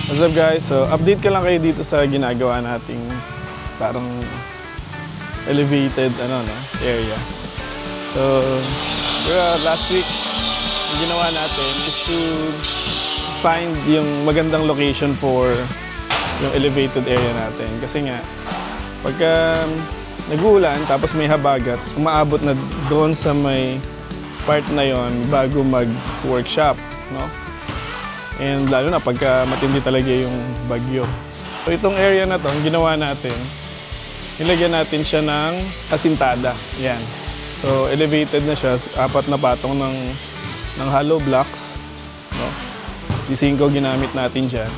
What's up guys? So update ko lang kayo dito sa ginagawa nating parang elevated area. So last week yung ginawa natin is to find yung magandang location for yung elevated area natin. Kasi nga pagka nag-uulan tapos may habagat, umaabot na doon sa may part na yon bago mag-workshop, no? And lalo na pagka matindi talaga yung bagyo. So itong area na to, ang ginawa natin, nilagyan natin siya ng asintada. Yan. So elevated na siya, 4 na patong ng hollow blocks. No? D5 ginamit natin dyan.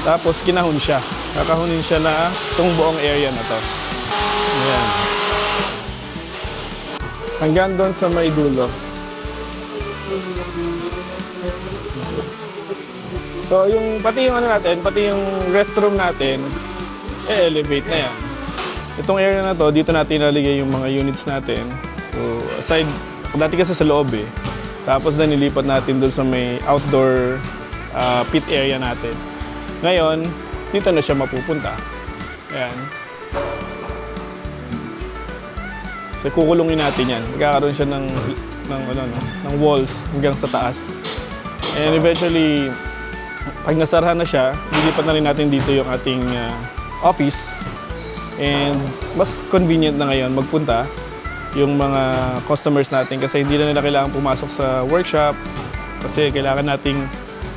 Tapos kinahon siya. Kakahunin siya na itong buong area na to. Yan. Hanggang doon sa may dulo. So pati yung restroom natin, elevate na yan. Itong area na to, dito natin ilalagay yung mga units natin. So aside, dati kasi sa loob eh. Tapos na nilipat natin doon sa may outdoor pit area natin. Ngayon, dito na siya mapupunta. Ayan. So kukulungin natin yan. Magkakaroon siya ng walls hanggang sa taas. And eventually, pag nasarahan na siya, lilipat na rin natin dito yung ating office. And mas convenient na ngayon magpunta yung mga customers natin kasi hindi na nila kailangan pumasok sa workshop kasi kailangan nating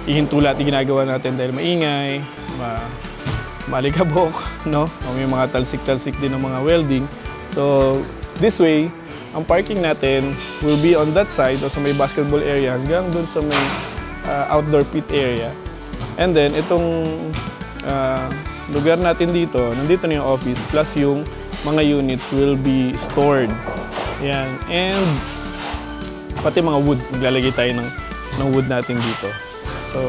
ihinto lahat yung ginagawa natin dahil maingay, malikabok, no? May mga talsik-talsik din ng mga welding. So, this way, ang parking natin will be on that side o sa may basketball area hanggang dun sa may outdoor pit area. And then, itong lugar natin dito, nandito na yung office, plus yung mga units will be stored. Yan. And pati mga wood, maglalagay tayo ng wood natin dito. So,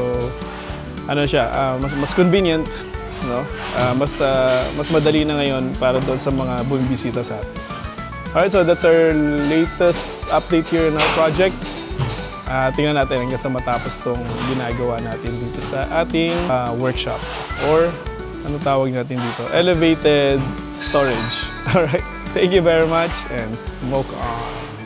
mas convenient, no? Mas madali na ngayon para doon sa mga bumibisita sa atin. Alright, so that's our latest update here in our project. Tingnan natin hanggang sa matapos tong ginagawa natin dito sa ating workshop or ano tawag natin dito? Elevated storage. Alright, thank you very much and smoke on!